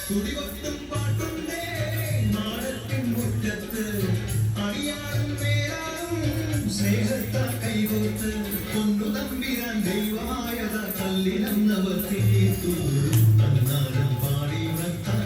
തുടികൊട്ടും പാട്ടുണ്ടേ നാടത്തിൻ മുറ്റത്ത് അടിയാളും പേരാളും സ്നേഹത്താ കൈകോർത്ത് കൊണ്ടു തമ്പിരാൻ ദൈവമായത കല്ലിനന്നവർ തീർത്തു